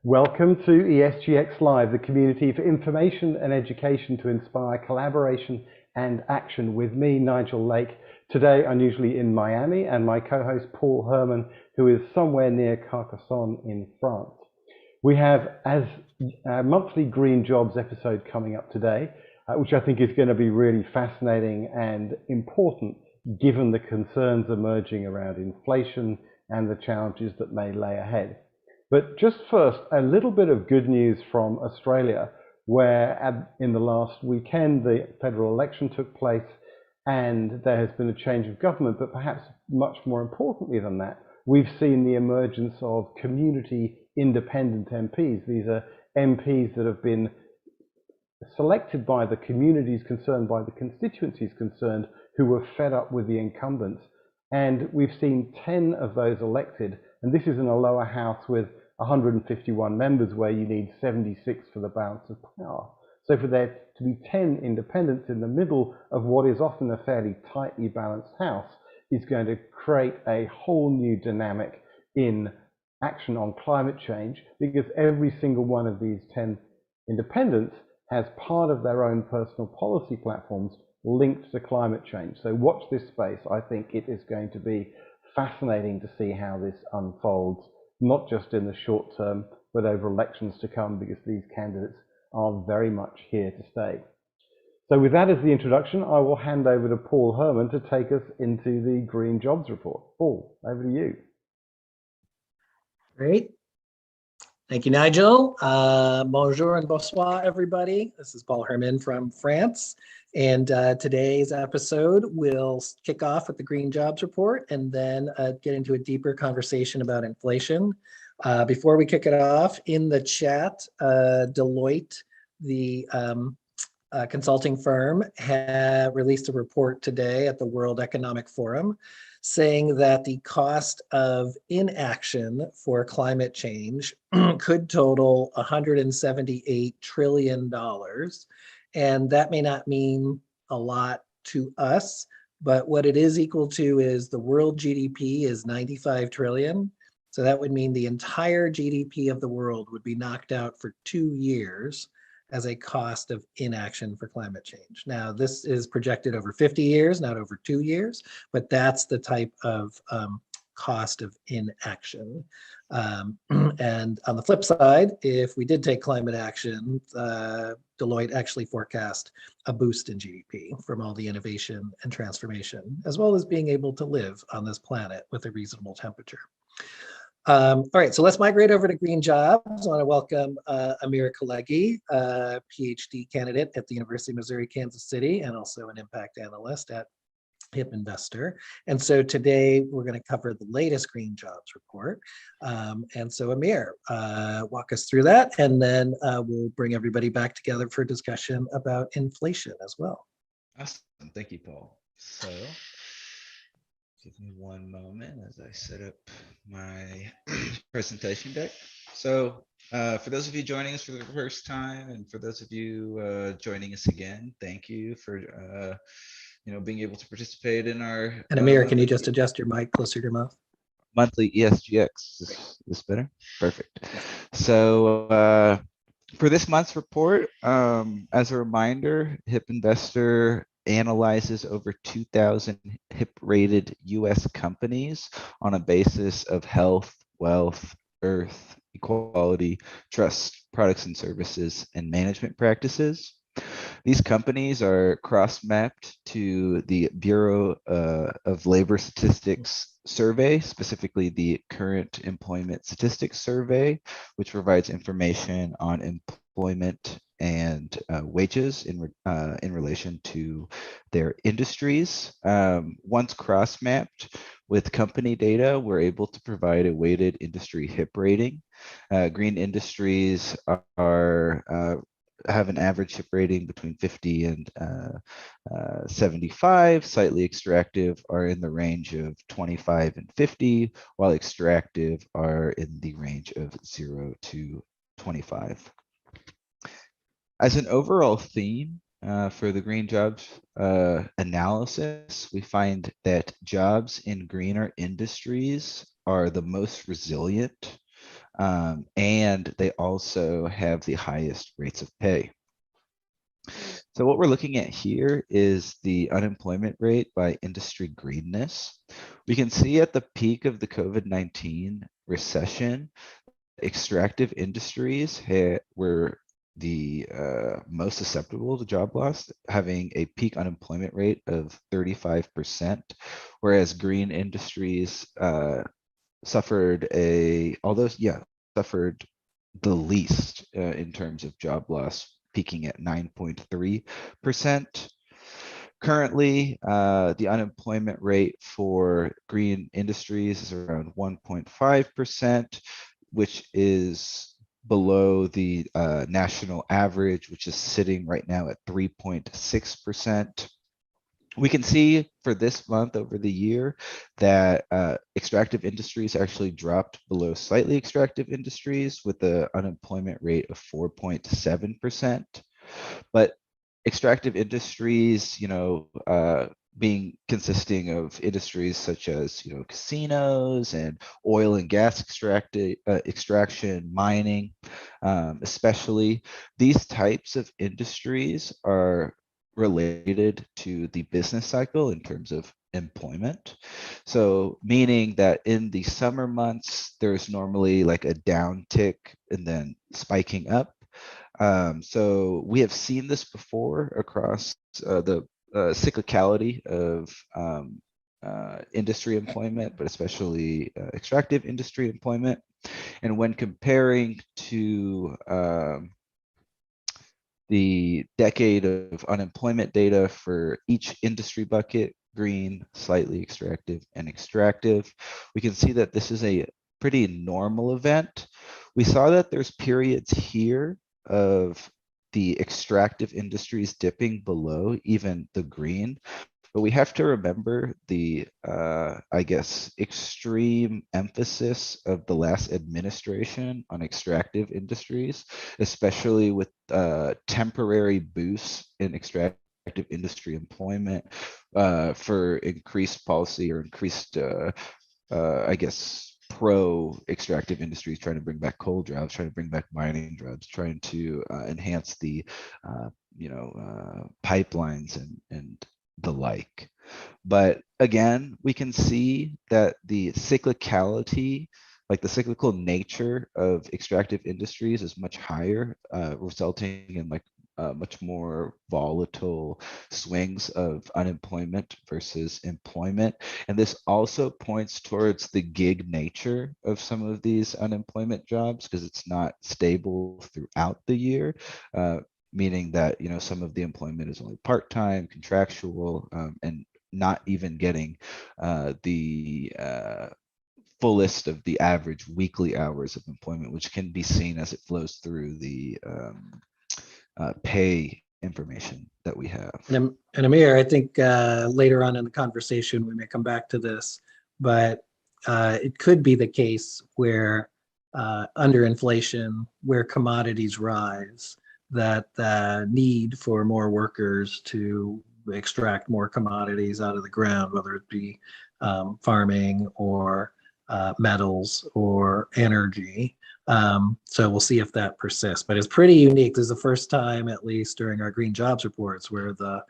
Welcome to ESGX Live, the community for information and education to inspire collaboration and action with me, Nigel Lake. Today, unusually in Miami, and my co-host, Paul Herman, who is somewhere near Carcassonne in France. We have as a monthly Green Jobs episode coming up today, which I think is going to be really fascinating and important given the concerns emerging around inflation and the challenges that may lay ahead. But just first, a little bit of good news from Australia, where in the last weekend, the federal election took place and there has been a change of government, but perhaps much more importantly than that, we've seen the emergence of community independent MPs. These are MPs that have been selected by the communities concerned, by the constituencies concerned, who were fed up with the incumbents. And we've seen 10 of those elected, and this is in a lower house with 151 members where you need 76 for the balance of power. So for there to be 10 independents in the middle of what is often a fairly tightly balanced house is going to create a whole new dynamic in action on climate change, because every single one of these 10 independents has part of their own personal policy platforms linked to climate change. So watch this space. I think it is going to be fascinating to see how this unfolds, not just in the short term, but over elections to come, because these candidates are very much here to stay. So with that as the introduction, I will hand over to Paul Herman to take us into the Green Jobs Report. Paul, over to you. Great. Thank you, Nigel. Bonjour and bonsoir, everybody. This is Paul Herman from France. And today's episode will kick off with the Green Jobs Report and then get into a deeper conversation about inflation. Before we kick it off, in the chat, Deloitte, the consulting firm, had released a report today at the World Economic Forum saying that the cost of inaction for climate change could total $178 trillion. And that may not mean a lot to us, but what it is equal to is the world GDP is 95 trillion. So that would mean the entire GDP of the world would be knocked out for 2 years as a cost of inaction for climate change. Now, this is projected over 50 years, not over 2 years, but that's the type of cost of inaction. And on the flip side, if we did take climate action, Deloitte actually forecast a boost in GDP from all the innovation and transformation, as well as being able to live on this planet with a reasonable temperature. All right, so let's migrate over to green jobs. I want to welcome Amir Khalegi, a PhD candidate at the University of Missouri, Kansas City, and also an impact analyst at HIP Investor. And so today we're going to cover the latest Green Jobs Report. And so Amir, walk us through that, and then we'll bring everybody back together for a discussion about inflation as well. Awesome, thank you, Paul. So give me one moment as I set up my presentation deck. So for those of you joining us for the first time, and for those of you joining us again, thank you for being able to participate in our. And Amir, can you just adjust your mic closer to your mouth? Monthly ESGX. Is this better? Perfect. So for this month's report, as a reminder, HIP Investor analyzes over 2,000 HIP-rated U.S. companies on a basis of health, wealth, earth, equality, trust, products and services, and management practices. These companies are cross-mapped to the Bureau of Labor Statistics survey, specifically the Current Employment Statistics Survey, which provides information on employment and wages in relation to their industries. Once cross-mapped with company data, we're able to provide a weighted industry HIP rating. Green industries have an average HIP rating between 50 and 75. Slightly extractive are in the range of 25 and 50, while extractive are in the range of 0 to 25. As an overall theme for the green jobs analysis, we find that jobs in greener industries are the most resilient and they also have the highest rates of pay. So what we're looking at here is the unemployment rate by industry greenness. We can see at the peak of the COVID-19 recession, extractive industries were the most susceptible to job loss, having a peak unemployment rate of 35%, whereas green industries suffered suffered the least in terms of job loss, peaking at 9.3%. Currently, the unemployment rate for green industries is around 1.5%, which is below the national average, which is sitting right now at 3.6%. We can see for this month over the year that extractive industries actually dropped below slightly extractive industries with the unemployment rate of 4.7%. But extractive industries, being consisting of industries such as, casinos and oil and gas extraction, mining, especially, these types of industries are related to the business cycle in terms of employment. So meaning that in the summer months, there's normally like a downtick and then spiking up. So we have seen this before across the cyclicality of industry employment, but especially extractive industry employment. And when comparing to the decade of unemployment data for each industry bucket, green, slightly extractive, and extractive, we can see that this is a pretty normal event. We saw that there's periods here of the extractive industries dipping below even the green, but we have to remember the, extreme emphasis of the last administration on extractive industries, especially with temporary boosts in extractive industry employment for increased policy or increased, pro-extractive industries, trying to bring back coal jobs, trying to bring back mining jobs, trying to enhance the, pipelines and the like. But again, we can see that the cyclicality, like the cyclical nature of extractive industries, is much higher, resulting in much more volatile swings of unemployment versus employment. And this also points towards the gig nature of some of these unemployment jobs, because it's not stable throughout the year, meaning that, some of the employment is only part-time, contractual, and not even getting the fullest of the average weekly hours of employment, which can be seen as it flows through the pay information that we have. And Amir, I think later on in the conversation, we may come back to this, but it could be the case where under inflation, where commodities rise, that the need for more workers to extract more commodities out of the ground, whether it be farming or metals or energy. So we'll see if that persists, but it's pretty unique. This is the first time, at least during our green jobs reports, where the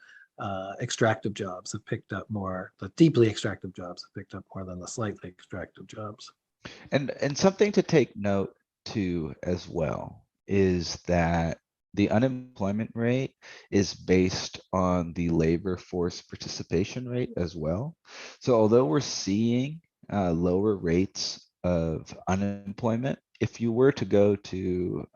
extractive jobs have picked up more, the deeply extractive jobs have picked up more than the slightly extractive jobs. And something to take note too as well is that the unemployment rate is based on the labor force participation rate as well. So although we're seeing lower rates of unemployment, if you were to go to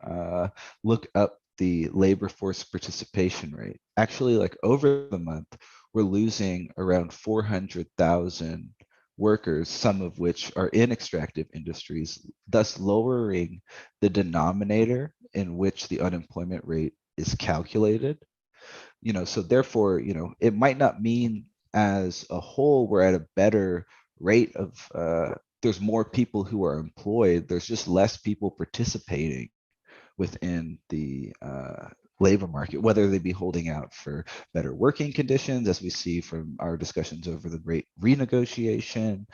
look up the labor force participation rate, actually, like over the month, we're losing around 400,000 workers, some of which are in extractive industries, thus lowering the denominator in which the unemployment rate is calculated. So therefore, it might not mean as a whole we're at a better rate of there's more people who are employed, there's just less people participating within the labor market, whether they be holding out for better working conditions, as we see from our discussions over the great renegotiation,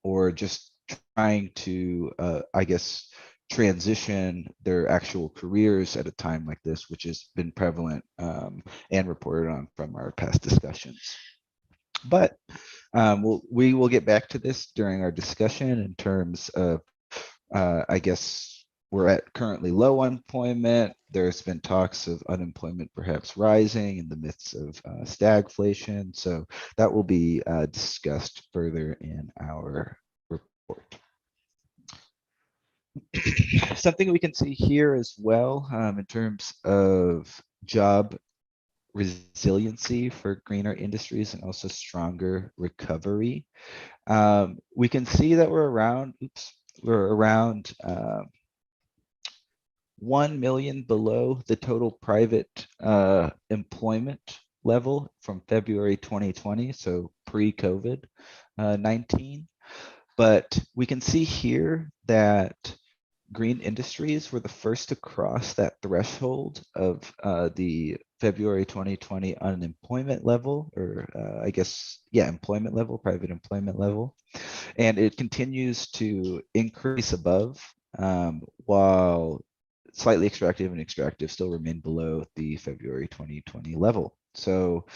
or just trying to, I guess, transition their actual careers at a time like this, which has been prevalent and reported on from our past discussions. But we will get back to this during our discussion in terms of, I guess, we're at currently low unemployment. There's been talks of unemployment perhaps rising in the midst of stagflation. So that will be discussed further in our report. Something we can see here as well in terms of job resiliency for greener industries and also stronger recovery. We can see that we're around 1 million below the total private employment level from February 2020, so pre-COVID-19. But we can see here that green industries were the first to cross that threshold of the February 2020 unemployment level, or I guess, yeah, employment level, private employment level. And it continues to increase above, while slightly extractive and extractive still remain below the February 2020 level. So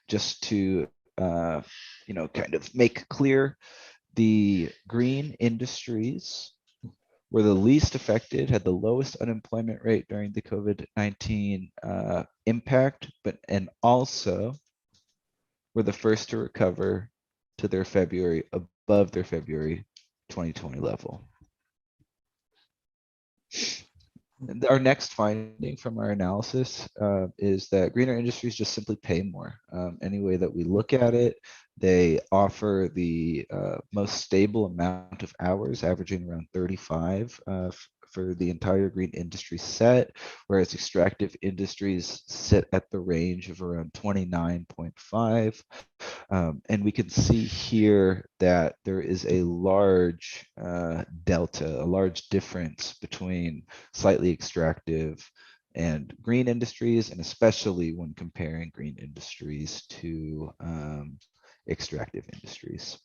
just to, kind of make clear, the green industries were the least affected, had the lowest unemployment rate during the COVID-19 impact, and also were the first to recover to their above their February 2020 level. Our next finding from our analysis is that greener industries just simply pay more. Any way that we look at it, they offer the most stable amount of hours, averaging around 35 for the entire green industry set, whereas extractive industries sit at the range of around 29.5. And we can see here that there is a large delta, a large difference between slightly extractive and green industries, and especially when comparing green industries to extractive industries.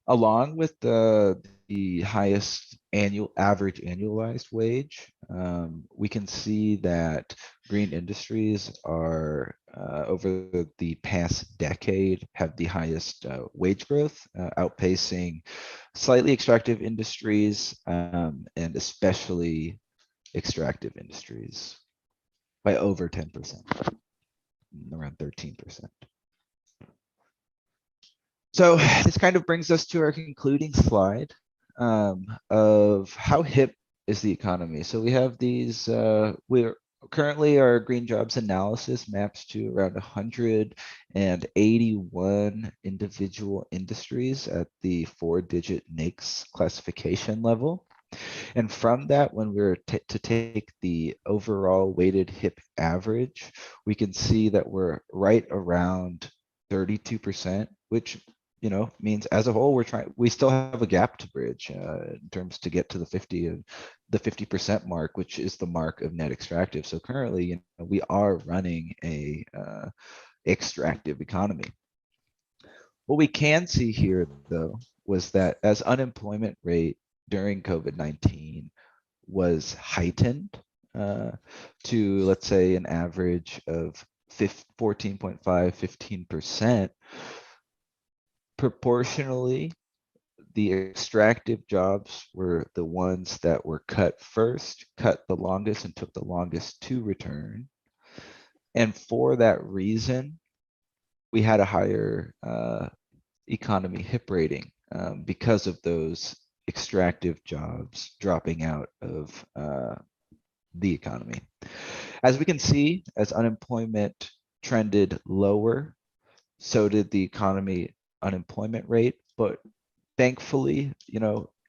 Along with the highest average annualized wage, we can see that green industries are over the past decade have the highest wage growth, outpacing slightly extractive industries and especially extractive industries by over 10%, around 13%. So this kind of brings us to our concluding slide of how hip is the economy. So we have these, we're currently our green jobs analysis maps to around 181 individual industries at the 4-digit NAICS classification level. And from that, when we're to take the overall weighted hip average, we can see that we're right around 32%, which means as a whole, we still have a gap to bridge in terms to get to the 50% mark, which is the mark of net extractive. So currently, we are running a extractive economy. What we can see here, though, was that as unemployment rate during COVID-19 was heightened to, let's say, an average of 14.5, 15%, proportionally, the extractive jobs were the ones that were cut first, cut the longest, and took the longest to return. And for that reason, we had a higher economy hip rating because of those extractive jobs dropping out of the economy. As we can see, as unemployment trended lower, so did the economy unemployment rate, but thankfully,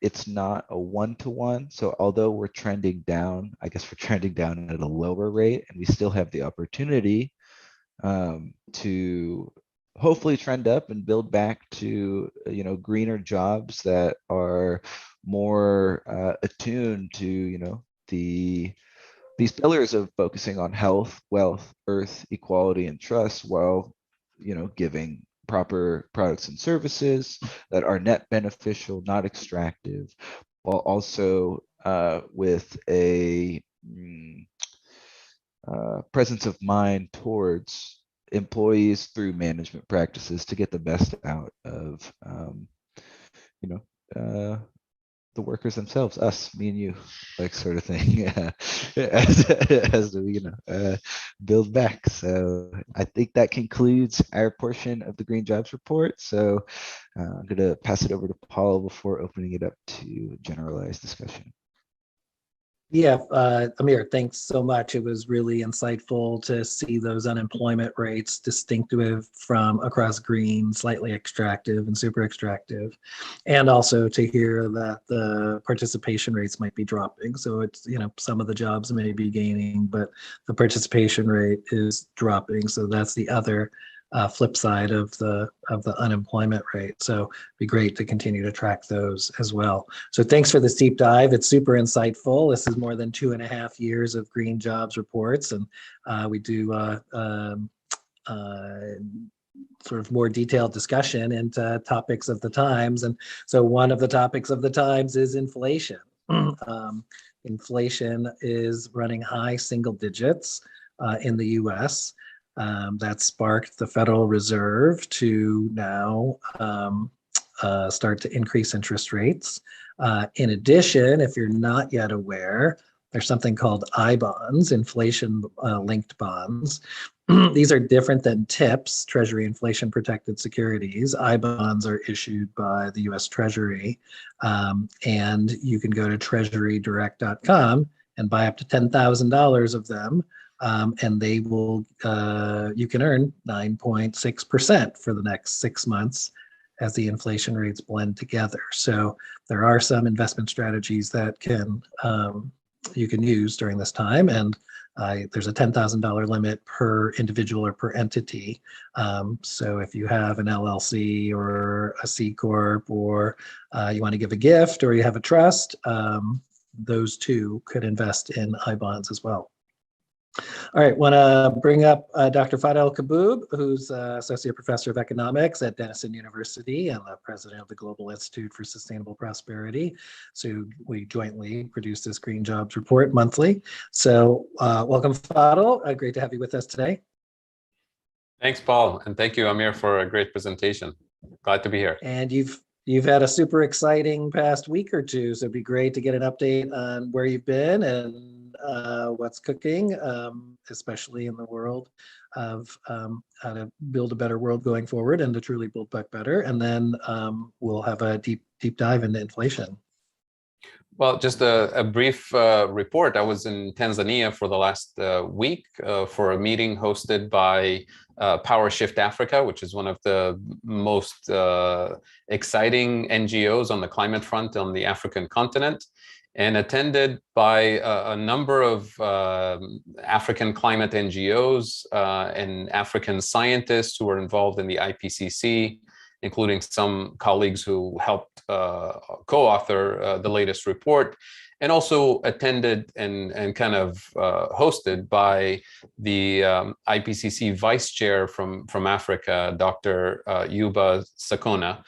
it's not a one-to-one. So although we're trending down, I guess we're trending down at a lower rate, and we still have the opportunity to hopefully trend up and build back to, greener jobs that are more attuned to, these pillars of focusing on health, wealth, earth, equality, and trust, while, giving proper products and services that are net beneficial, not extractive, while also with a presence of mind towards employees through management practices to get the best out of the workers themselves, us, me and you, like sort of thing, as we build back. So I think that concludes our portion of the Green Jobs Report. So I'm going to pass it over to Paul before opening it up to generalized discussion. Yeah, Amir, thanks so much. It was really insightful to see those unemployment rates distinctive from across green, slightly extractive and super extractive, and also to hear that the participation rates might be dropping. So it's, some of the jobs may be gaining, but the participation rate is dropping. So that's the other flip side of the unemployment rate. So it'd be great to continue to track those as well. So thanks for this deep dive. It's super insightful. This is more than 2.5 years of green jobs reports, and we do sort of more detailed discussion into topics of the times. And so one of the topics of the times is inflation. Inflation is running high single digits in the US. That sparked the Federal Reserve to now start to increase interest rates. In addition, if you're not yet aware, there's something called I-bonds, inflation-linked bonds. These are different than TIPS, Treasury Inflation Protected Securities. I-bonds are issued by the US Treasury, and you can go to treasurydirect.com and buy up to $10,000 of them. And they will, you can earn 9.6% for the next 6 months as the inflation rates blend together. So there are some investment strategies that you can use during this time. And there's a $10,000 limit per individual or per entity. So if you have an LLC or a C Corp, or you want to give a gift, or you have a trust, those two could invest in I-bonds as well. All right, want to bring up Dr. Fadel Kaboub, who's Associate Professor of Economics at Denison University and the President of the Global Institute for Sustainable Prosperity. So we jointly produce this Green Jobs Report monthly. So welcome, Fadel. Great to have you with us today. Thanks, Paul, and thank you, Amir, for a great presentation. Glad to be here. And you've had a super exciting past week or two, so it'd be great to get an update on where you've been and what's cooking, especially in the world of how to build a better world going forward and to truly build back better. And then we'll have a deep dive into inflation. Well, just a brief report. I was in Tanzania for the last week for a meeting hosted by Power Shift Africa, which is one of the most exciting NGOs on the climate front on the African continent, and attended by a number of African climate NGOs and African scientists who are involved in the IPCC, including some colleagues who helped co-author the latest report, and also attended and kind of hosted by the IPCC Vice Chair from Africa, Dr. Yuba Sakona,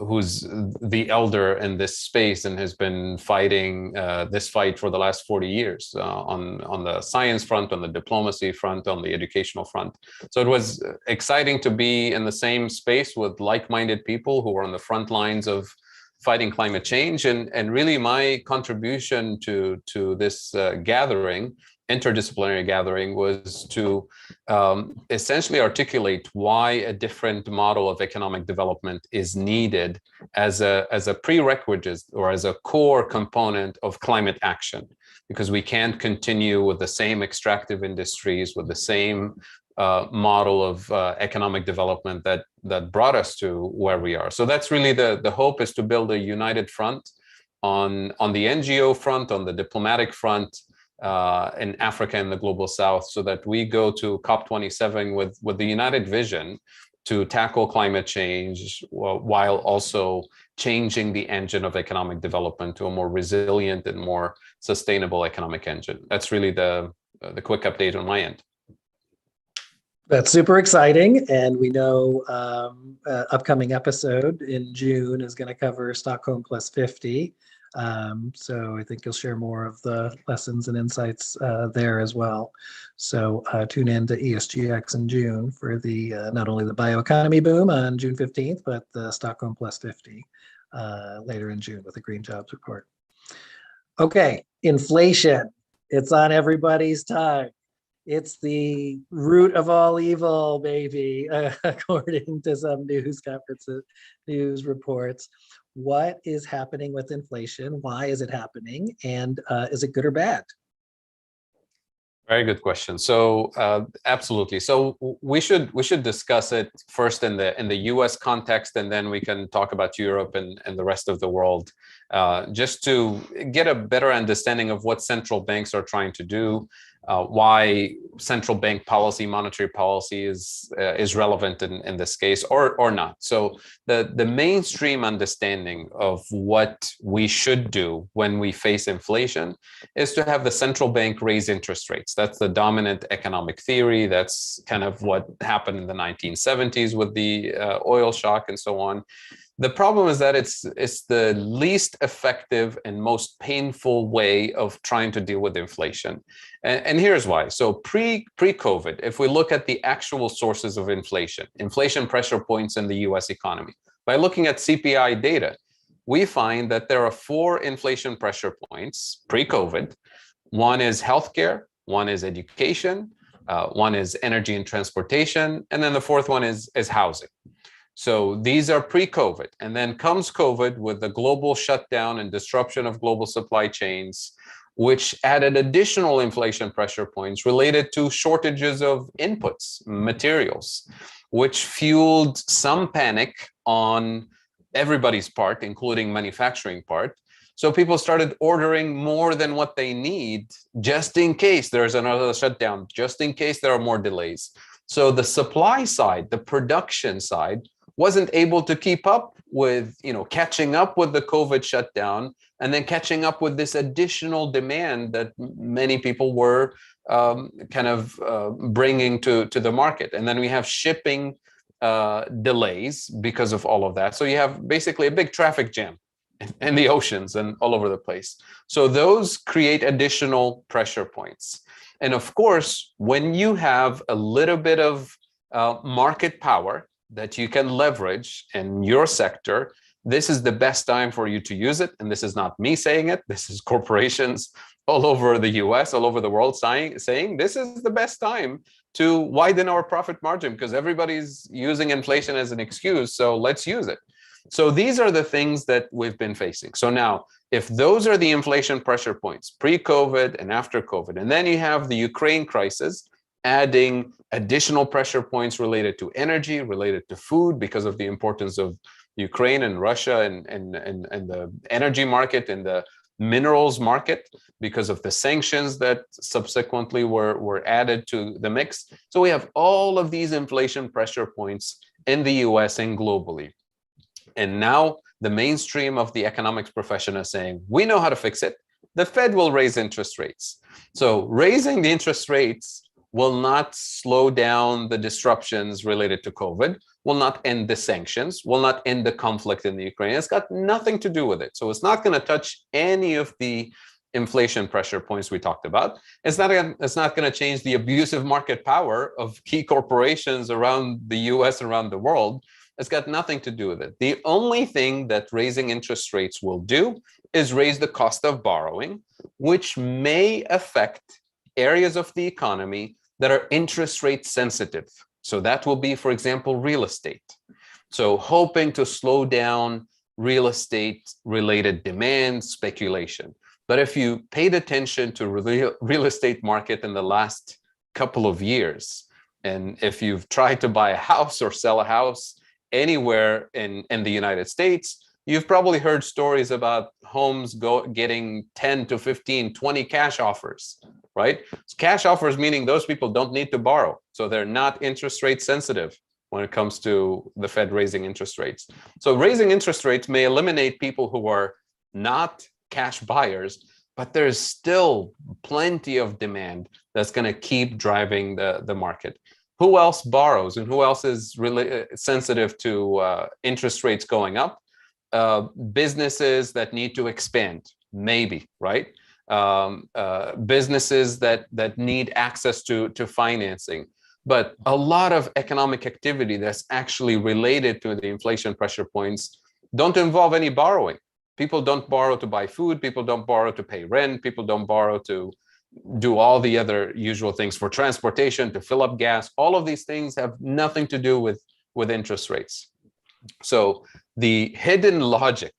who's the elder in this space and has been fighting this fight for the last 40 years on the science front, on the diplomacy front, on the educational front. So it was exciting to be in the same space with like-minded people who are on the front lines of fighting climate change. And really my contribution to this gathering, interdisciplinary gathering, was to essentially articulate why a different model of economic development is needed as a prerequisite or as a core component of climate action, because we can't continue with the same extractive industries, with the same model of economic development that brought us to where we are. So that's really the hope, is to build a united front on the NGO front, on the diplomatic front in Africa and the global South, so that we go to COP27 with the united vision to tackle climate change while also changing the engine of economic development to a more resilient and more sustainable economic engine. That's really the quick update on my end. That's super exciting. And we know upcoming episode in June is going to cover Stockholm plus 50. So I think you'll share more of the lessons and insights there as well. So tune in to ESGX in June for the not only the bioeconomy boom on June 15th, but the Stockholm plus 50 later in June with the Green Jobs Report. Okay, inflation. It's on everybody's tongue. It's the root of all evil, baby, according to some news conferences, news reports. What is happening with inflation? Why is it happening? And is it good or bad? Very good question. So absolutely. So we should discuss it first in the U.S. context, and then we can talk about Europe and the rest of the world, just to get a better understanding of what central banks are trying to do, why central bank policy, monetary policy is relevant in this case or not. So the mainstream understanding of what we should do when we face inflation is to have the central bank raise interest rates. That's the dominant economic theory. That's kind of what happened in the 1970s with the oil shock and so on. The problem is that it's the least effective and most painful way of trying to deal with inflation. And here's why. So pre-COVID, if we look at the actual sources of inflation pressure points in the US economy, by looking at CPI data, we find that there are 4 inflation pressure points pre-COVID. One is healthcare, one is education, one is energy and transportation, and then the 4th one is housing. So these are pre-COVID, and then comes COVID with the global shutdown and disruption of global supply chains, which added additional inflation pressure points related to shortages of inputs, materials, which fueled some panic on everybody's part, including manufacturing part. So people started ordering more than what they need, just in case there's another shutdown, just in case there are more delays. So the supply side, the production side, wasn't able to keep up with, catching up with the COVID shutdown, and then catching up with this additional demand that many people were bringing to the market. And then we have shipping delays because of all of that. So you have basically a big traffic jam in the oceans and all over the place. So those create additional pressure points. And of course, when you have a little bit of market power that you can leverage in your sector, this is the best time for you to use it. And this is not me saying it. This is corporations all over the US, all over the world saying this is the best time to widen our profit margin because everybody's using inflation as an excuse. So let's use it. So these are the things that we've been facing. So now, if those are the inflation pressure points, pre-COVID and after COVID, and then you have the Ukraine crisis, adding additional pressure points related to energy, related to food, because of the importance of Ukraine and Russia and the energy market and the minerals market, because of the sanctions that subsequently were added to the mix. So we have all of these inflation pressure points in the US and globally. And now the mainstream of the economics profession is saying, we know how to fix it. The Fed will raise interest rates. So raising the interest rates will not slow down the disruptions related to COVID, will not end the sanctions, will not end the conflict in the Ukraine. It's got nothing to do with it. So it's not going to touch any of the inflation pressure points we talked about. It's not going to change the abusive market power of key corporations around the US, around the world. It's got nothing to do with it. The only thing that raising interest rates will do is raise the cost of borrowing, which may affect areas of the economy that are interest rate sensitive. So that will be, for example, real estate. So hoping to slow down real estate related demand, speculation. But if you paid attention to real estate market in the last couple of years, and if you've tried to buy a house or sell a house anywhere in the United States, you've probably heard stories about homes getting 10 to 15, 20 cash offers, right? Cash offers meaning those people don't need to borrow. So they're not interest rate sensitive when it comes to the Fed raising interest rates. So raising interest rates may eliminate people who are not cash buyers, but there's still plenty of demand that's going to keep driving the market. who else borrows and who else is really sensitive to interest rates going up? Businesses that need to expand, maybe, right? Businesses that need access to financing. But a lot of economic activity that's actually related to the inflation pressure points don't involve any borrowing. People don't borrow to buy food. People don't borrow to pay rent. People don't borrow to do all the other usual things for transportation, to fill up gas. All of these things have nothing to do with interest rates. So the hidden logic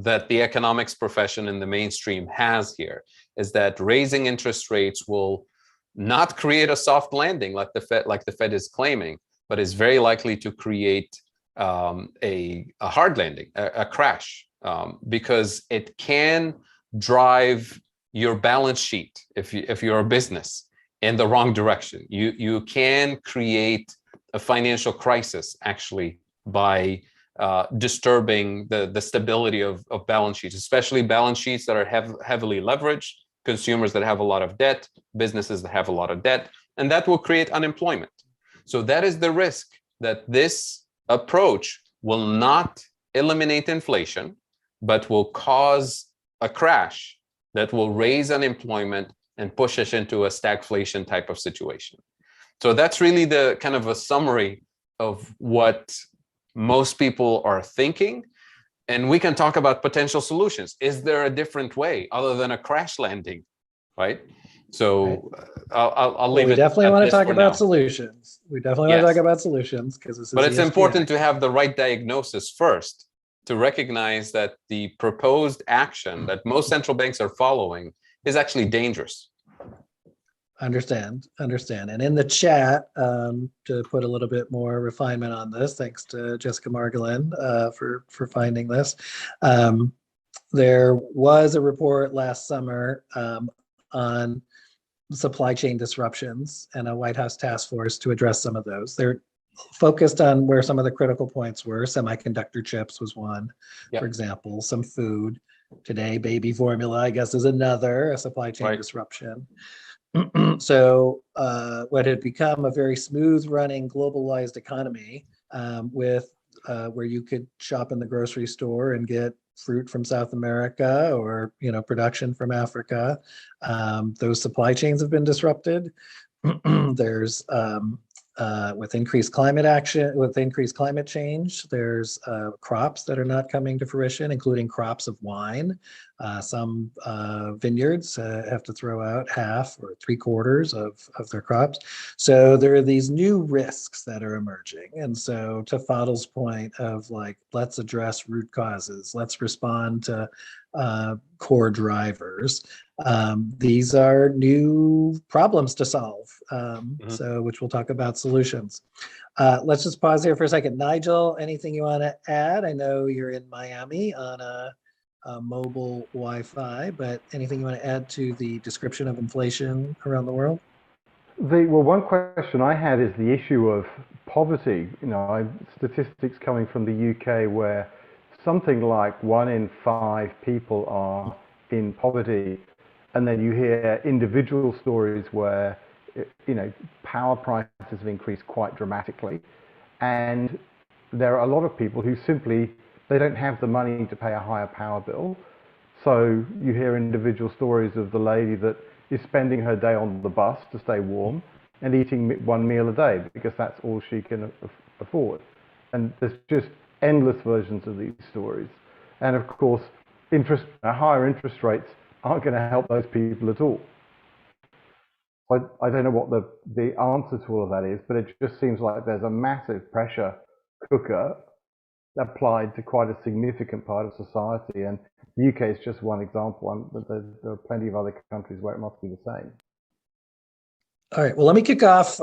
that the economics profession in the mainstream has here is that raising interest rates will not create a soft landing like the Fed is claiming, but is very likely to create a hard landing, a crash, because it can drive your balance sheet, if you're a business, in the wrong direction. You can create a financial crisis actually by disturbing the stability of balance sheets, especially balance sheets that are heavily leveraged, consumers that have a lot of debt, businesses that have a lot of debt, and that will create unemployment. So that is the risk, that this approach will not eliminate inflation, but will cause a crash that will raise unemployment and push us into a stagflation type of situation. So that's really the kind of a summary of what most people are thinking. And we can talk about potential solutions. Is there a different way other than a crash landing, right? So I'll leave it. We definitely want to talk about solutions. We definitely want to talk about solutions, because this is. But it's important to have the right diagnosis first, to recognize that the proposed action that most central banks are following is actually dangerous. Understand. And in the chat, to put a little bit more refinement on this, thanks to Jessica Margolin for finding this. There was a report last summer on supply chain disruptions and a White House task force to address some of those. They're focused on where some of the critical points were. Semiconductor chips was one, for example, some food. Today, baby formula, I guess, is another, a supply chain disruption. So what had become a very smooth running globalized economy with where you could shop in the grocery store and get fruit from South America or production from Africa. Those supply chains have been disrupted. There's with increased climate action, with increased climate change, there's crops that are not coming to fruition, including crops of wine. Some vineyards have to throw out half or 3/4 of their crops. So there are these new risks that are emerging. And so to Fadl's point of like, let's address root causes, let's respond to core drivers. These are new problems to solve, so which we'll talk about solutions. Let's just pause here for a second. Nigel, anything you want to add? I know you're in Miami on a mobile Wi-Fi, but anything you want to add to the description of inflation around the world? Well, one question I had is the issue of poverty. Statistics coming from the UK where something like 1 in 5 people are in poverty. And then you hear individual stories where, power prices have increased quite dramatically. And there are a lot of people who simply, they don't have the money to pay a higher power bill. So you hear individual stories of the lady that is spending her day on the bus to stay warm and eating 1 meal a day because that's all she can afford. And there's just endless versions of these stories. And of course, higher interest rates aren't going to help those people at all. I don't know what the answer to all of that is, but it just seems like there's a massive pressure cooker applied to quite a significant part of society. And the UK is just one example, but there are plenty of other countries where it must be the same. All right, well, let me kick off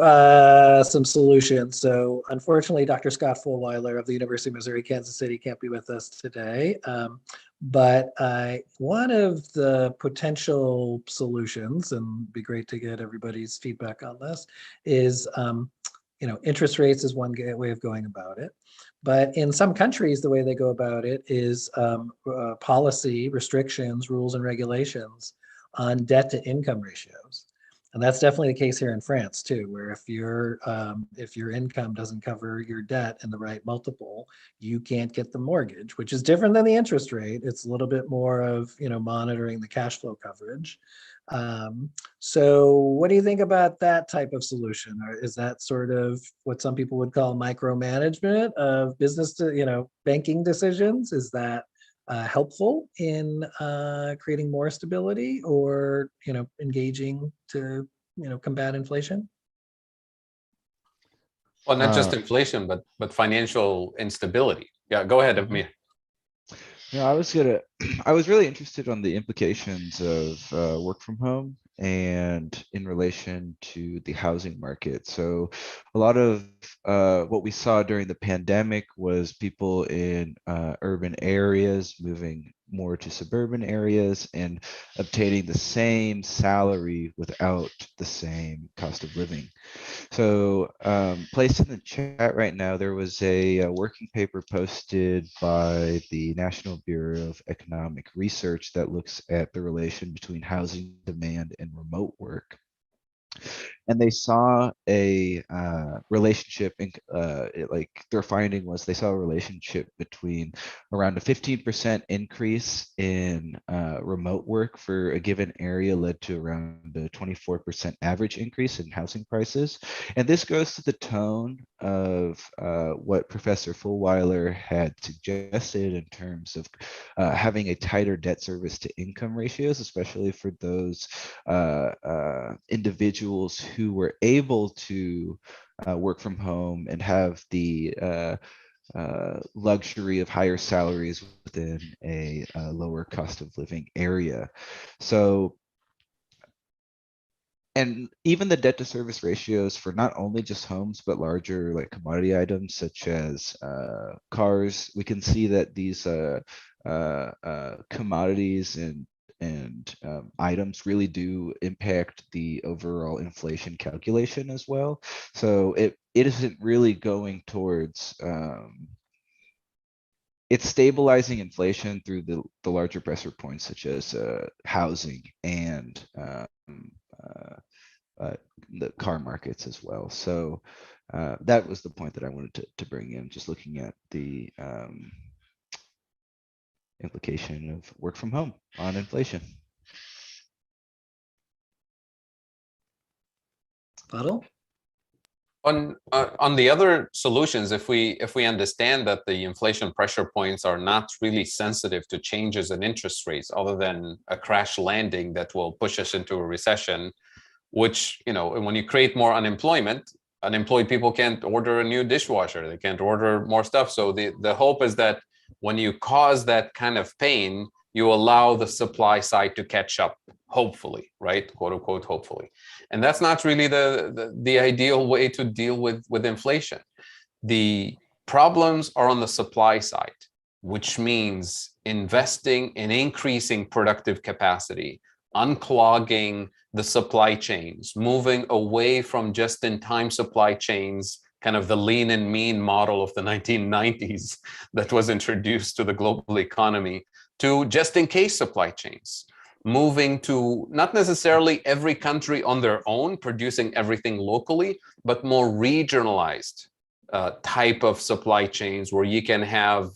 some solutions. So unfortunately, Dr. Scott Fulweiler of the University of Missouri, Kansas City can't be with us today. But one of the potential solutions, and it'd be great to get everybody's feedback on this, is interest rates is one way of going about it. But in some countries, the way they go about it is policy restrictions, rules, and regulations on debt to income ratios. And that's definitely the case here in France too, where if your income doesn't cover your debt in the right multiple, you can't get the mortgage, which is different than the interest rate. It's a little bit more of, monitoring the cash flow coverage. So what do you think about that type of solution? Or is that sort of what some people would call micromanagement of business to, banking decisions? Is that helpful in creating more stability, or engaging to combat inflation? Well, not just inflation, but financial instability. Yeah, go ahead, Amir. I was really interested on the implications of work from home and in relation to the housing market. So a lot of what we saw during the pandemic was people in urban areas moving more to suburban areas and obtaining the same salary without the same cost of living. So placed in the chat right now, there was a working paper posted by the National Bureau of Economic Research that looks at the relation between housing demand and remote work. And they saw a relationship, like their finding was they saw a relationship between around a 15% increase in remote work for a given area led to around a 24% average increase in housing prices. And this goes to the tone of what Professor Fulwiler had suggested in terms of having a tighter debt service to income ratios, especially for those individuals who were able to work from home and have the luxury of higher salaries within a lower cost of living area. So, and even the debt to service ratios for not only just homes, but larger like commodity items such as cars, we can see that these commodities and items really do impact the overall inflation calculation as well. So it isn't really going towards it's stabilizing inflation through the larger pressure points such as housing and the car markets as well. So that was the point that I wanted to bring in, just looking at the implication of work from home on inflation. Puddle? On the other solutions, if we understand that the inflation pressure points are not really sensitive to changes in interest rates, other than a crash landing that will push us into a recession, which, when you create more unemployment, unemployed people can't order a new dishwasher, they can't order more stuff. So the hope is that when you cause that kind of pain, you allow the supply side to catch up, hopefully, right? Quote unquote, hopefully. And that's not really the ideal way to deal with inflation. The problems are on the supply side, which means investing in increasing productive capacity, unclogging the supply chains, moving away from just-in-time supply chains, kind of the lean and mean model of the 1990s that was introduced to the global economy, to just-in-case supply chains, moving to not necessarily every country on their own producing everything locally, but more regionalized type of supply chains where you can have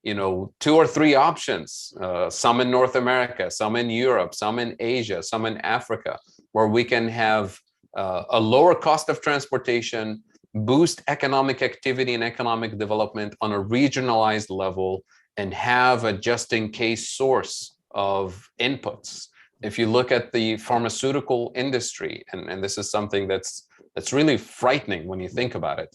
2 or 3 options, some in North America, some in Europe, some in Asia, some in Africa, where we can have a lower cost of transportation, boost economic activity and economic development on a regionalized level, and have a just-in-case source of inputs. If you look at the pharmaceutical industry, and this is something that's really frightening when you think about it,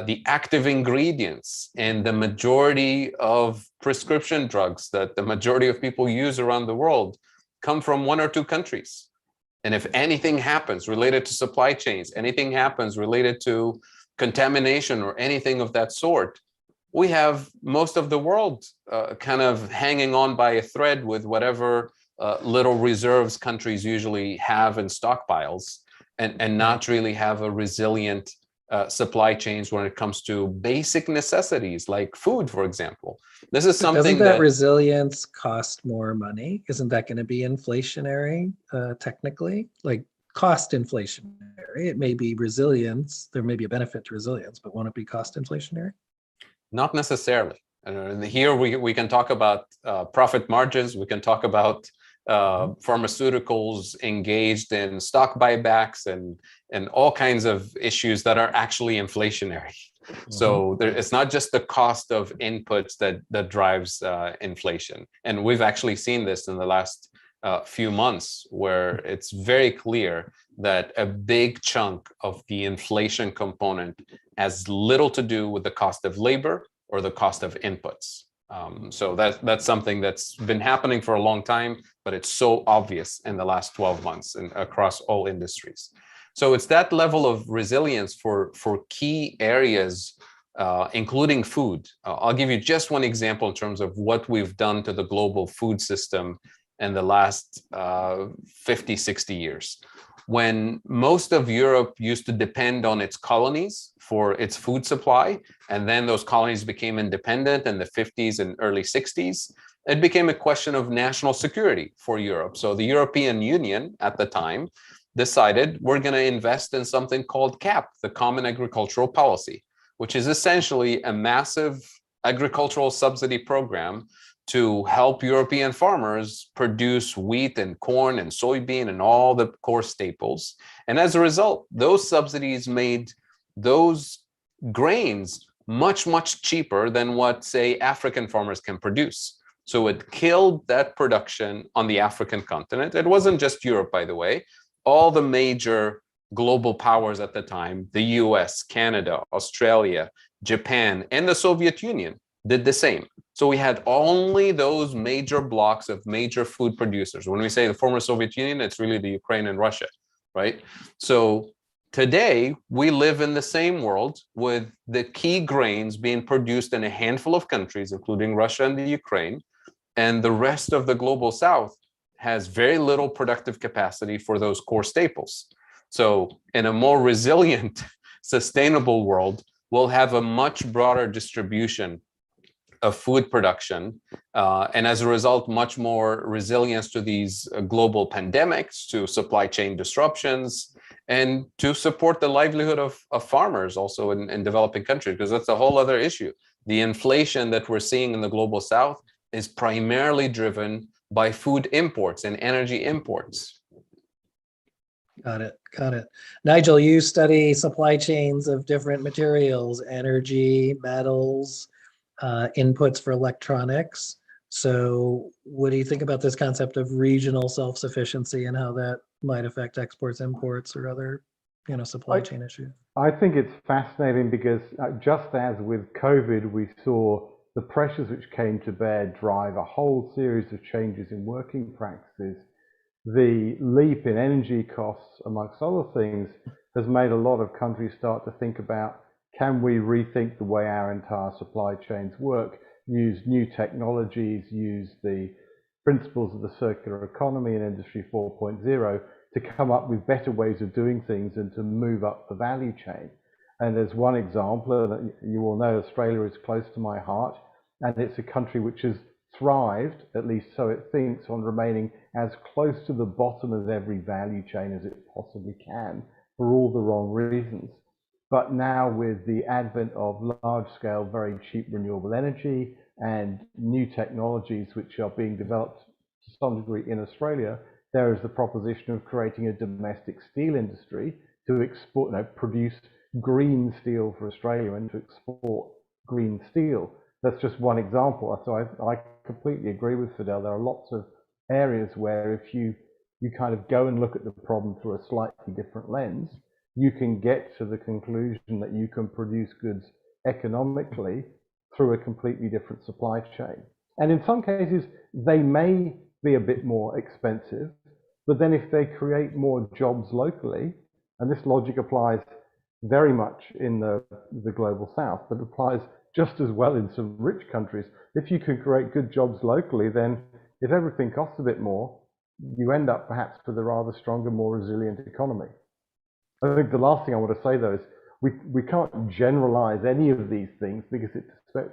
the active ingredients and the majority of prescription drugs that the majority of people use around the world come from 1 or 2 countries. And if anything happens related to supply chains, anything happens related to contamination or anything of that sort, we have most of the world kind of hanging on by a thread with whatever little reserves countries usually have in stockpiles, and not really have a resilient supply chains when it comes to basic necessities like food, for example. This is something Doesn't that resilience cost more money? Isn't that going to be inflationary technically? Like cost inflationary? It may be resilience. There may be a benefit to resilience, but won't it be cost inflationary? Not necessarily. And here we can talk about profit margins. We can talk about pharmaceuticals engaged in stock buybacks and all kinds of issues that are actually inflationary. So it's not just the cost of inputs that drives inflation. And we've actually seen this in the last few months, where it's very clear that a big chunk of the inflation component has little to do with the cost of labor or the cost of inputs. So that's something that's been happening for a long time, but it's so obvious in the last 12 months and across all industries. So it's that level of resilience for key areas, including food. I'll give you just one example in terms of what we've done to the global food system in the last 50, 60 years. When most of Europe used to depend on its colonies for its food supply, and then those colonies became independent in the 50s and early 60s, it became a question of national security for Europe. So the European Union at the time decided we're going to invest in something called CAP, the Common Agricultural Policy, which is essentially a massive agricultural subsidy program to help European farmers produce wheat and corn and soybean and all the core staples. And as a result, those subsidies made those grains much, much cheaper than what, say, African farmers can produce. So it killed that production on the African continent. It wasn't just Europe, by the way. All the major global powers at the time, the US, Canada, Australia, Japan, and the Soviet Union did the same. So we had only those major blocks of major food producers. When we say the former Soviet Union, it's really the Ukraine and Russia, right? So today we live in the same world with the key grains being produced in a handful of countries, including Russia and the Ukraine, and the rest of the global South has very little productive capacity for those core staples. So in a more resilient, sustainable world, we'll have a much broader distribution of food production, and as a result, much more resilience to these global pandemics, to supply chain disruptions, and to support the livelihood of farmers also in developing countries, because that's a whole other issue. The inflation that we're seeing in the global South is primarily driven by food imports and energy imports. Got it. Got it. Nigel, you study supply chains of different materials, energy, metals, inputs for electronics. So what do you think about this concept of regional self-sufficiency and how that might affect exports, imports, or other, supply chain issues? I think it's fascinating because just as with COVID, we saw the pressures which came to bear drive a whole series of changes in working practices. The leap in energy costs, amongst other things, has made a lot of countries start to think about, can we rethink the way our entire supply chains work, use new technologies, use the principles of the circular economy and Industry 4.0 to come up with better ways of doing things and to move up the value chain. And as one example, you all know Australia is close to my heart, and it's a country which has thrived, at least so it thinks, on remaining as close to the bottom of every value chain as it possibly can for all the wrong reasons. But now with the advent of large-scale, very cheap renewable energy and new technologies which are being developed to some degree in Australia, there is the proposition of creating a domestic steel industry to export, produce green steel for Australia and to export green steel. That's just one example. So I completely agree with Fidel. There are lots of areas where if you kind of go and look at the problem through a slightly different lens, you can get to the conclusion that you can produce goods economically through a completely different supply chain. And in some cases, they may be a bit more expensive, but then if they create more jobs locally, and this logic applies very much in the global South, but applies just as well in some rich countries. If you can create good jobs locally, then if everything costs a bit more, you end up perhaps with a rather stronger, more resilient economy. I think the last thing I want to say, though, is we can't generalize any of these things because it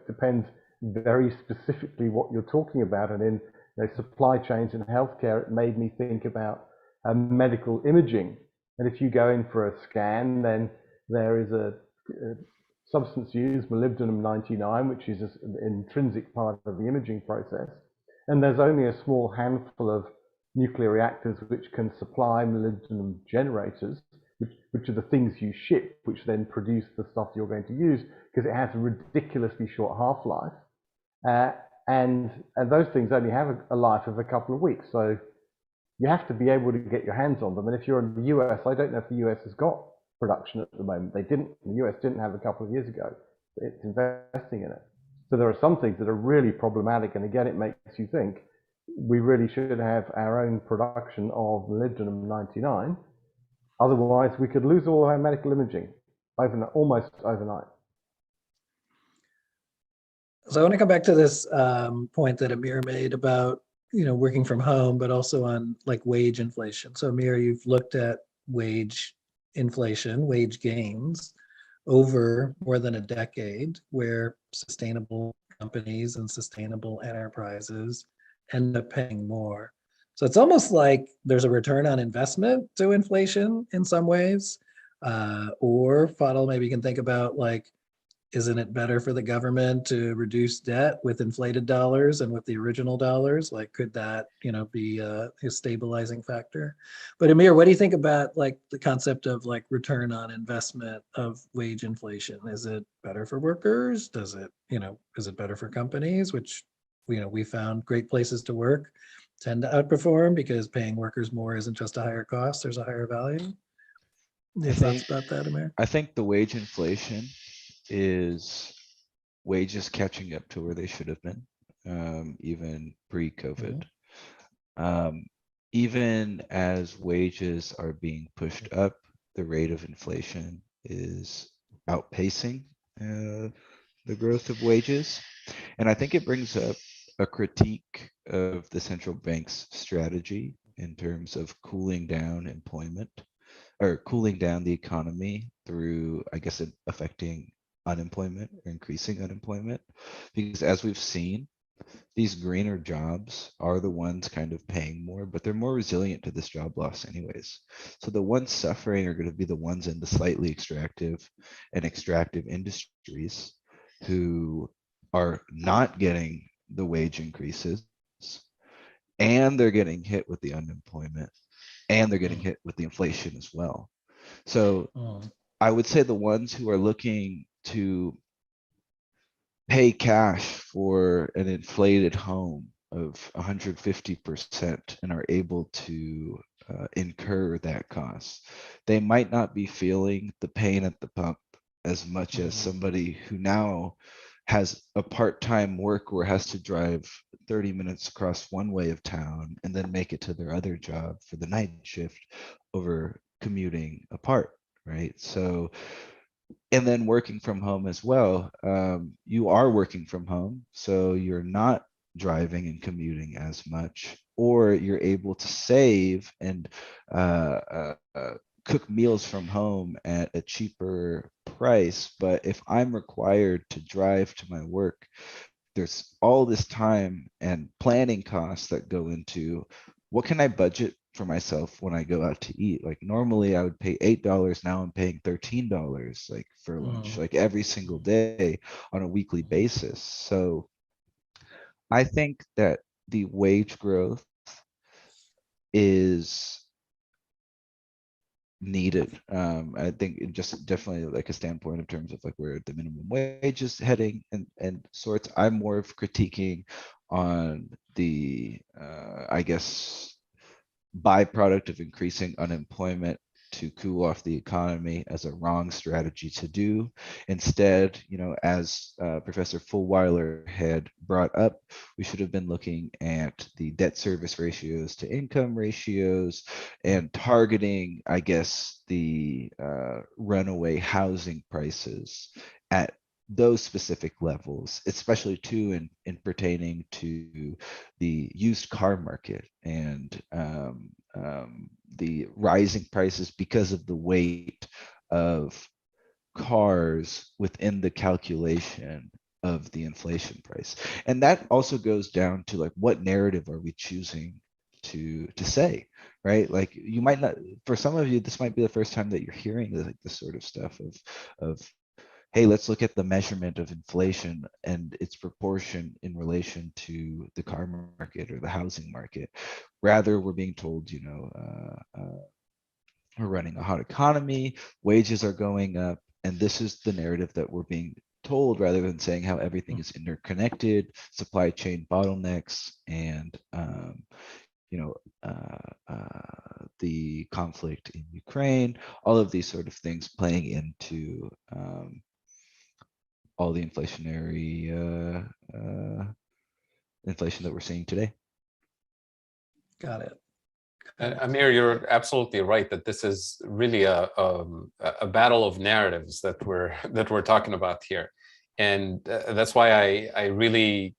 depends very specifically what you're talking about. And in supply chains and healthcare, it made me think about medical imaging. And if you go in for a scan, then there is a substance used, molybdenum-99, which is an intrinsic part of the imaging process. And there's only a small handful of nuclear reactors which can supply molybdenum generators, which are the things you ship, which then produce the stuff you're going to use, because it has a ridiculously short half-life. And those things only have a life of a couple of weeks. So you have to be able to get your hands on them. And if you're in the US, I don't know if the US has got production at the moment. They didn't. The US didn't have a couple of years ago. It's investing in it. So there are some things that are really problematic. And again, it makes you think we really should have our own production of molybdenum-99. Otherwise, we could lose all our medical imaging almost overnight. So I want to come back to this point that Amir made about, working from home, but also on like wage inflation. So Amir, you've looked at wage inflation, wage gains over more than a decade, where sustainable companies and sustainable enterprises end up paying more. So it's almost like there's a return on investment to inflation in some ways. Or Fadl, maybe you can think about like, isn't it better for the government to reduce debt with inflated dollars and with the original dollars? Like, could that, be a stabilizing factor? But Amir, what do you think about like the concept of like return on investment of wage inflation? Is it better for workers? Does it, is it better for companies, which, we found great places to work tend to outperform because paying workers more isn't just a higher cost, there's a higher value. Your thoughts about that, Amir? I think the wage inflation is wages catching up to where they should have been, even pre-COVID. Even as wages are being pushed up, the rate of inflation is outpacing the growth of wages. And I think it brings up a critique of the central bank's strategy in terms of cooling down employment or cooling down the economy through, I guess, affecting unemployment or increasing unemployment. Because as we've seen, these greener jobs are the ones kind of paying more, but they're more resilient to this job loss anyways. So the ones suffering are going to be the ones in the slightly extractive industries who are not getting the wage increases, and they're getting hit with the unemployment, and they're getting hit with the inflation as well. So I would say the ones who are looking to pay cash for an inflated home of 150% and are able to incur that cost, they might not be feeling the pain at the pump as much as somebody who now has a part-time work where has to drive 30 minutes across one way of town and then make it to their other job for the night shift over commuting apart, right? So, and then working from home as well. You are working from home, so you're not driving and commuting as much, or you're able to save and cook meals from home at a cheaper price. But if I'm required to drive to my work, there's all this time and planning costs that go into what can I budget for myself when I go out to eat. Like normally I would pay $8, now I'm paying $13 like for lunch, like every single day on a weekly basis. So I think that the wage growth is needed. I think it just definitely like a standpoint in terms of like where the minimum wage is heading and sorts. I'm more of critiquing on the I guess byproduct of increasing unemployment to cool off the economy as a wrong strategy to do. Instead, as Professor Fulweiler had brought up, we should have been looking at the debt service ratios to income ratios and targeting, I guess, the runaway housing prices at those specific levels, especially too in pertaining to the used car market and the rising prices because of the weight of cars within the calculation of the inflation price. And that also goes down to like, what narrative are we choosing to say, right? Like you might not, for some of you, this might be the first time that you're hearing like this sort of stuff of hey, let's look at the measurement of inflation and its proportion in relation to the car market or the housing market. Rather, we're being told, we're running a hot economy, wages are going up, and this is the narrative that we're being told, rather than saying how everything is interconnected, supply chain bottlenecks, and the conflict in Ukraine, all of these sort of things playing into all the inflationary inflation that we're seeing today. Got it. Amir, you're absolutely right that this is really a battle of narratives that we're talking about here, and that's why I really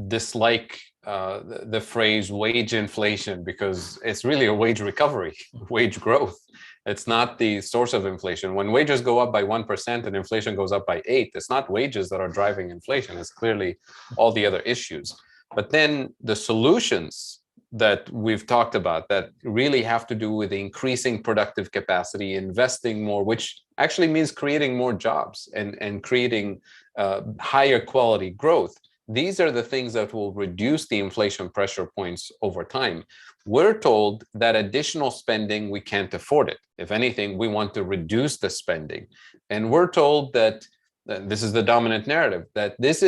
dislike the phrase wage inflation, because it's really a wage recovery, wage growth. It's not the source of inflation. When wages go up by 1% and inflation goes up by 8%, it's not wages that are driving inflation. It's clearly all the other issues. But then the solutions that we've talked about that really have to do with increasing productive capacity, investing more, which actually means creating more jobs and creating higher quality growth. These are the things that will reduce the inflation pressure points over time. We're told that additional spending, we can't afford it. If anything, we want to reduce the spending. And we're told that this is the dominant narrative, that this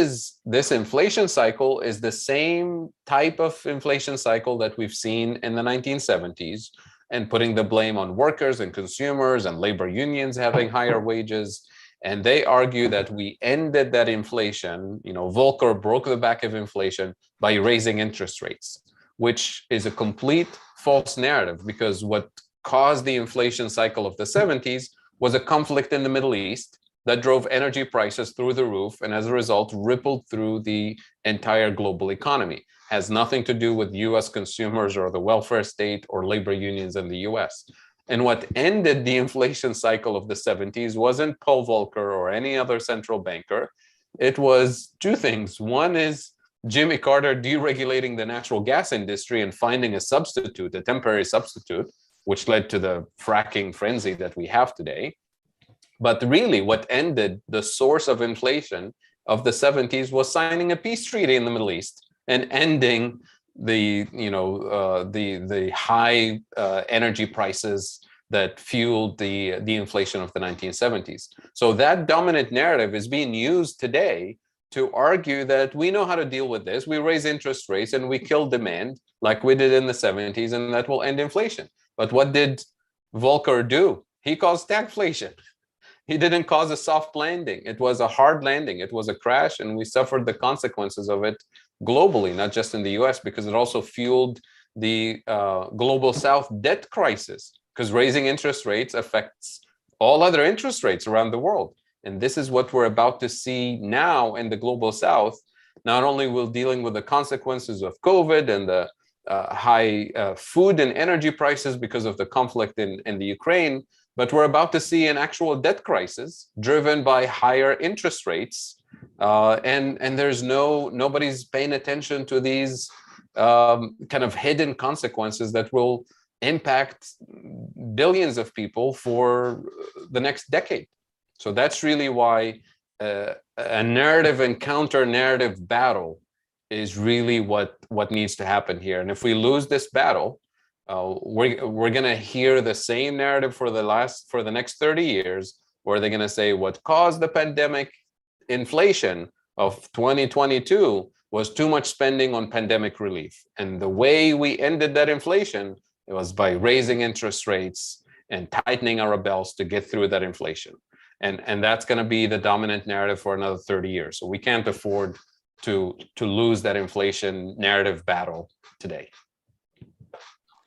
inflation cycle is the same type of inflation cycle that we've seen in the 1970s, and putting the blame on workers and consumers and labor unions having higher wages. And they argue that we ended that inflation, Volcker broke the back of inflation by raising interest rates, which is a complete false narrative, because what caused the inflation cycle of the 70s was a conflict in the Middle East that drove energy prices through the roof, and as a result rippled through the entire global economy. Has nothing to do with US consumers or the welfare state or labor unions in the US. And what ended the inflation cycle of the 70s wasn't Paul Volcker or any other central banker. It was two things. One is Jimmy Carter deregulating the natural gas industry and finding a substitute, a temporary substitute, which led to the fracking frenzy that we have today. But really what ended the source of inflation of the 70s was signing a peace treaty in the Middle East and ending the high energy prices that fueled the inflation of the 1970s. So that dominant narrative is being used today to argue that we know how to deal with this. We raise interest rates and we kill demand like we did in the 70s, and that will end inflation. But what did Volcker do? He caused stagflation. He didn't cause a soft landing. It was a hard landing. It was a crash, and we suffered the consequences of it globally, not just in the US, because it also fueled the global South debt crisis, because raising interest rates affects all other interest rates around the world. And this is what we're about to see now in the global South. Not only we're dealing with the consequences of COVID and the high food and energy prices because of the conflict in the Ukraine, but we're about to see an actual debt crisis driven by higher interest rates. And there's nobody's paying attention to these kind of hidden consequences that will impact billions of people for the next decade. So that's really why a narrative and counter narrative battle is really what needs to happen here. And if we lose this battle, we're going to hear the same narrative for the next 30 years, where they're going to say what caused the pandemic inflation of 2022 was too much spending on pandemic relief. And the way we ended that inflation, it was by raising interest rates and tightening our belts to get through that inflation. And that's going to be the dominant narrative for another 30 years. So we can't afford to lose that inflation narrative battle today.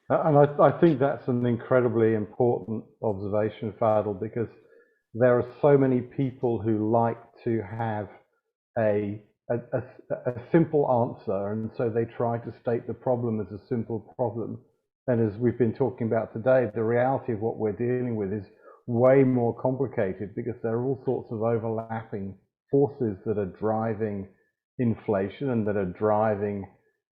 And I think that's an incredibly important observation, Fadel, because there are so many people who like to have a simple answer, and so they try to state the problem as a simple problem. And as we've been talking about today, the reality of what we're dealing with is way more complicated, because there are all sorts of overlapping forces that are driving inflation and that are driving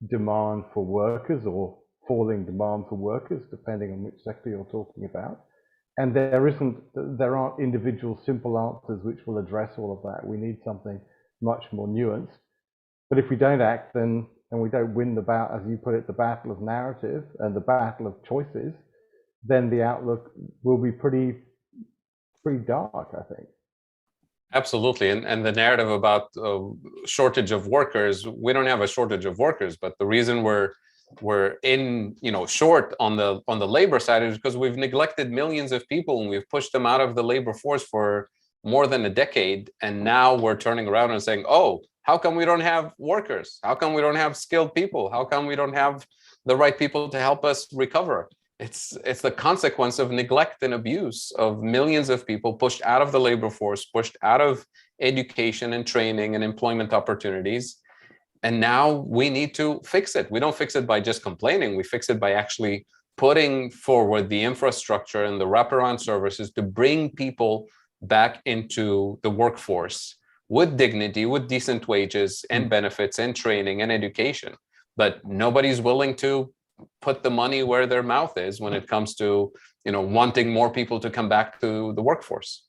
demand for workers or falling demand for workers, depending on which sector you're talking about. And there aren't individual simple answers which will address all of that. We need something much more nuanced. But if we don't act, then, and we don't win the battle, as you put it, the battle of narrative and the battle of choices, then the outlook will be pretty dark, I think. Absolutely. And the narrative about shortage of workers, we don't have a shortage of workers, but the reason we're in, short on the labor side is because we've neglected millions of people and we've pushed them out of the labor force for more than a decade. And now we're turning around and saying, oh, how come we don't have workers? How come we don't have skilled people? How come we don't have the right people to help us recover? It's the consequence of neglect and abuse of millions of people pushed out of the labor force, pushed out of education and training and employment opportunities. And now we need to fix it. We don't fix it by just complaining. We fix it by actually putting forward the infrastructure and the wraparound services to bring people back into the workforce with dignity, with decent wages and benefits and training and education. But nobody's willing to put the money where their mouth is when it comes to, wanting more people to come back to the workforce.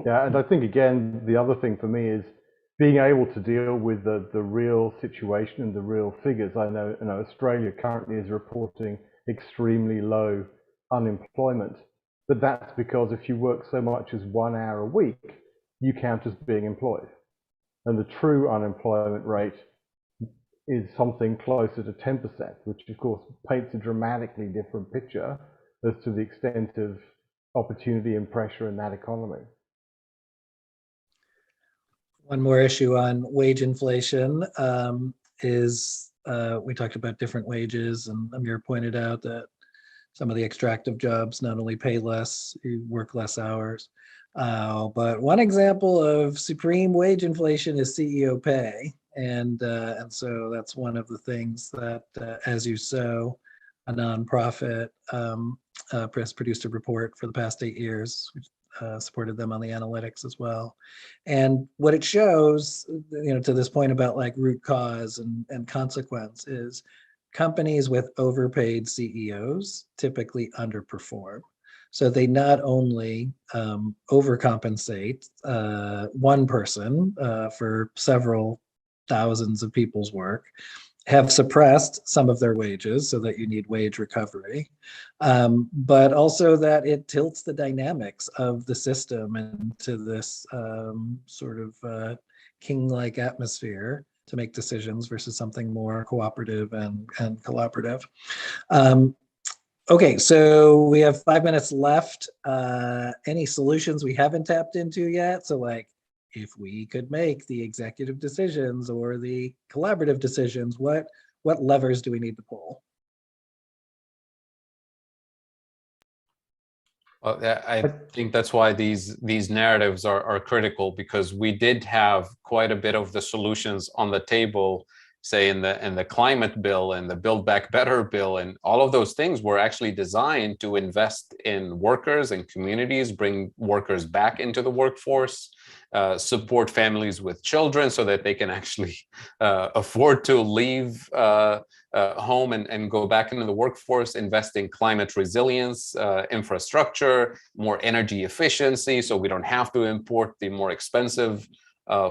Yeah, and I think, again, the other thing for me is being able to deal with the real situation and the real figures. I know, Australia currently is reporting extremely low unemployment, but that's because if you work so much as 1 hour a week, you count as being employed. And the true unemployment rate is something closer to 10%, which of course paints a dramatically different picture as to the extent of opportunity and pressure in that economy. One more issue on wage inflation is we talked about different wages, and Amir pointed out that some of the extractive jobs not only pay less, you work less hours. But one example of supreme wage inflation is CEO pay. And so that's one of the things that, As You Sow, a nonprofit, has produced a report for the past 8 years, which supported them on the analytics as well. And what it shows, to this point about like root cause and consequence, is companies with overpaid CEOs typically underperform. So they not only overcompensate one person for several thousands of people's work, have suppressed some of their wages so that you need wage recovery, but also that it tilts the dynamics of the system into this sort of king-like atmosphere to make decisions versus something more cooperative and collaborative. Okay, so we have 5 minutes left. Any solutions we haven't tapped into yet? So like, if we could make the executive decisions or the collaborative decisions, what levers do we need to pull? Well, I think that's why these narratives are critical, because we did have quite a bit of the solutions on the table, say in the climate bill and the Build Back Better bill, and all of those things were actually designed to invest in workers and communities, bring workers back into the workforce, support families with children so that they can actually afford to leave home and go back into the workforce, invest in climate resilience, infrastructure, more energy efficiency, so we don't have to import the more expensive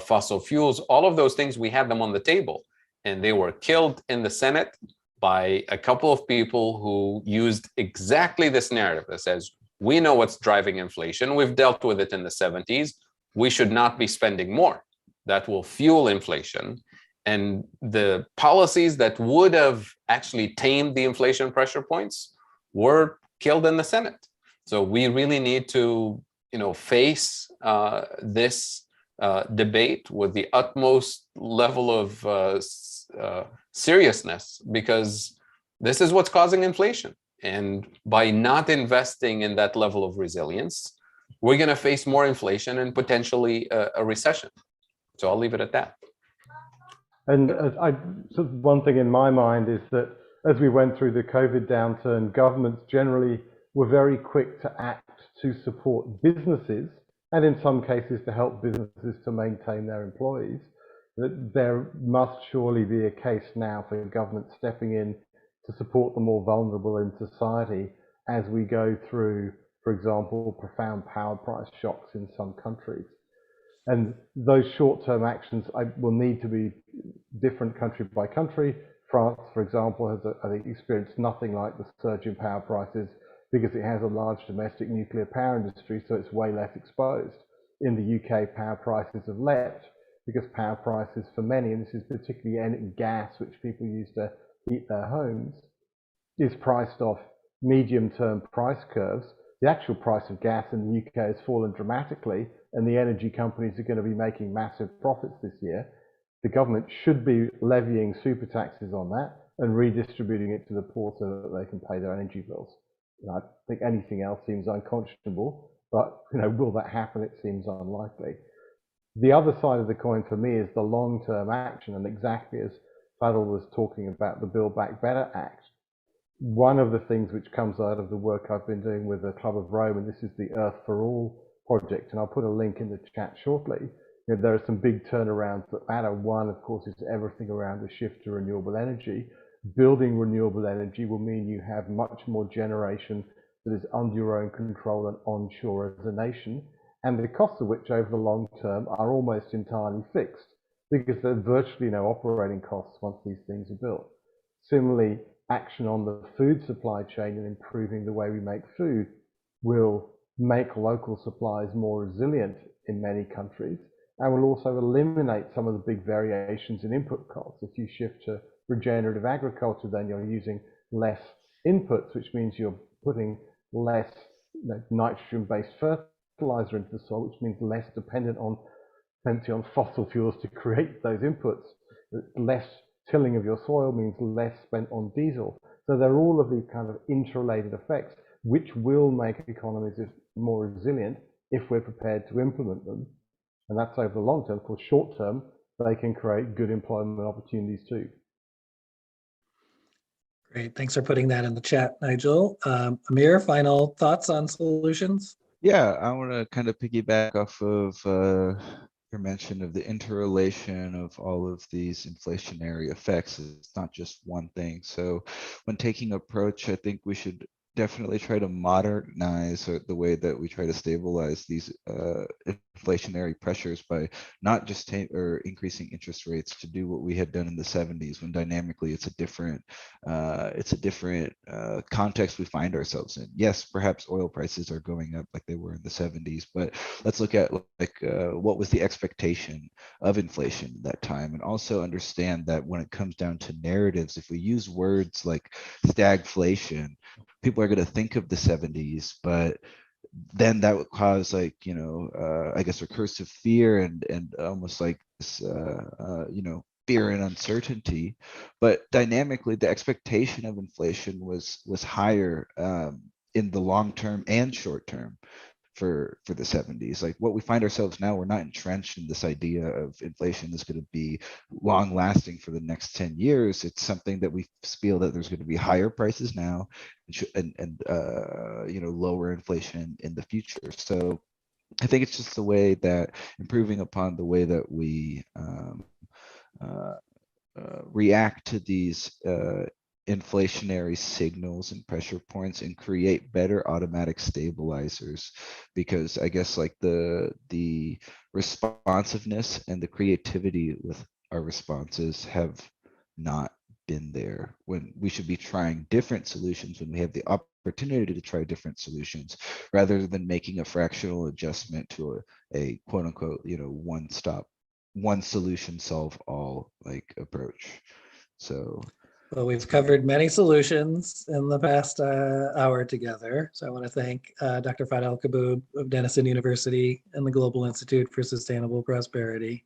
fossil fuels. All of those things, we had them on the table, and they were killed in the Senate by a couple of people who used exactly this narrative that says, we know what's driving inflation. We've dealt with it in the 70s. We should not be spending more. That will fuel inflation. And the policies that would have actually tamed the inflation pressure points were killed in the Senate. So we really need to, face this debate with the utmost level of seriousness, because this is what's causing inflation. And by not investing in that level of resilience, we're going to face more inflation and potentially a recession. So I'll leave it at that. And one thing in my mind is that as we went through the COVID downturn, governments generally were very quick to act to support businesses, and in some cases to help businesses to maintain their employees. That there must surely be a case now for government stepping in to support the more vulnerable in society as we go through, for example, profound power price shocks in some countries. And those short-term actions will need to be different country by country. France, for example, has, I think, experienced nothing like the surge in power prices because it has a large domestic nuclear power industry, so it's way less exposed. In the UK, power prices have leapt because power prices for many, and this is particularly gas, which people use to heat their homes, is priced off medium-term price curves. The actual price of gas in the UK has fallen dramatically, and the energy companies are going to be making massive profits this year. The government should be levying super taxes on that and redistributing it to the poor so that they can pay their energy bills. I think anything else seems unconscionable, but will that happen? It seems unlikely. The other side of the coin for me is the long-term action, and exactly as Fadl was talking about the Build Back Better Act. One of the things which comes out of the work I've been doing with the Club of Rome, and this is the Earth for All project, and I'll put a link in the chat shortly. There are some big turnarounds that matter. One, of course, is everything around the shift to renewable energy. Building renewable energy will mean you have much more generation that is under your own control and onshore as a nation, and the costs of which over the long term are almost entirely fixed because there's virtually no operating costs once these things are built. Similarly, action on the food supply chain and improving the way we make food will make local supplies more resilient in many countries, and will also eliminate some of the big variations in input costs. If you shift to regenerative agriculture, then you're using less inputs, which means you're putting less nitrogen-based fertilizer into the soil, which means less dependency on fossil fuels to create those inputs. Less tilling of your soil means less spent on diesel. So there are all of these kind of interrelated effects, which will make economies more resilient if we're prepared to implement them. And that's over the long term. Of course, short term, they can create good employment opportunities too. Great, thanks for putting that in the chat, Nigel. Amir, final thoughts on solutions? Yeah, I want to kind of piggyback off of your mention of the interrelation of all of these inflationary effects. It's not just one thing. So when taking approach, I think we should definitely try to modernize the way that we try to stabilize these inflationary pressures by not just increasing interest rates to do what we had done in the 70s, when dynamically it's a different context we find ourselves in. Yes, perhaps oil prices are going up like they were in the 70s, but let's look at what was the expectation of inflation at that time, and also understand that when it comes down to narratives, if we use words like stagflation, people are going to think of the 70s, but then that would cause I guess recursive fear and almost like this, fear and uncertainty. But dynamically, the expectation of inflation was higher in the long term and short term for the 70s. Like what we find ourselves now, we're not entrenched in this idea of inflation that's going to be long lasting for the next 10 years. It's something that we feel that there's going to be higher prices now and lower inflation in the future. So I think it's just the way that improving upon the way that we react to these inflationary signals and pressure points and create better automatic stabilizers, because I guess like the responsiveness and the creativity with our responses have not been there, when we should be trying different solutions when we have the opportunity to try different solutions, rather than making a fractional adjustment to a quote unquote one solution solve all like approach. So well, we've covered many solutions in the past hour together. So I want to thank Dr. Fadl Kaboub of Denison University and the Global Institute for Sustainable Prosperity,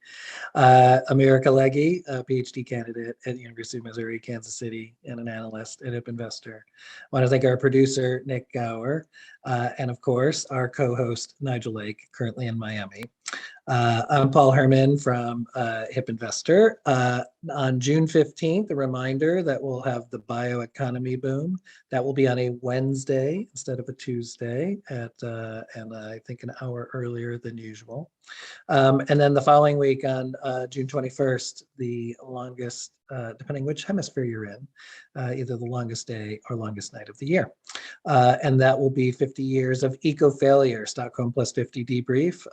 Amir Khalegi, a PhD candidate at the University of Missouri, Kansas City, and an analyst at HIP Investor. I want to thank our producer, Nick Gower, and of course, our co-host, Nigel Lake, currently in Miami. I'm Paul Herman from HIP Investor. On June 15th, a reminder that we'll have the bioeconomy boom. That will be on a Wednesday instead of a Tuesday and I think an hour earlier than usual. And then the following week on June 21st, the longest, depending which hemisphere you're in, either the longest day or longest night of the year. And that will be 50 years of eco-failure, Stockholm plus 50 debrief,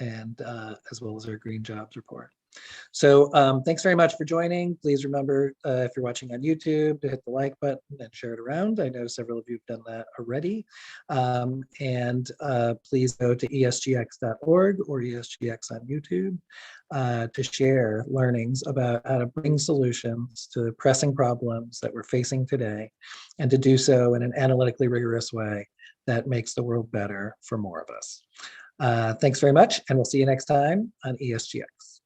and as well as our green jobs report. So thanks very much for joining. Please remember, if you're watching on YouTube, to hit the like button and share it around. I know several of you have done that already. And please go to esgx.org or ESGX on YouTube to share learnings about how to bring solutions to pressing problems that we're facing today, and to do so in an analytically rigorous way that makes the world better for more of us. Thanks very much, and we'll see you next time on ESGX.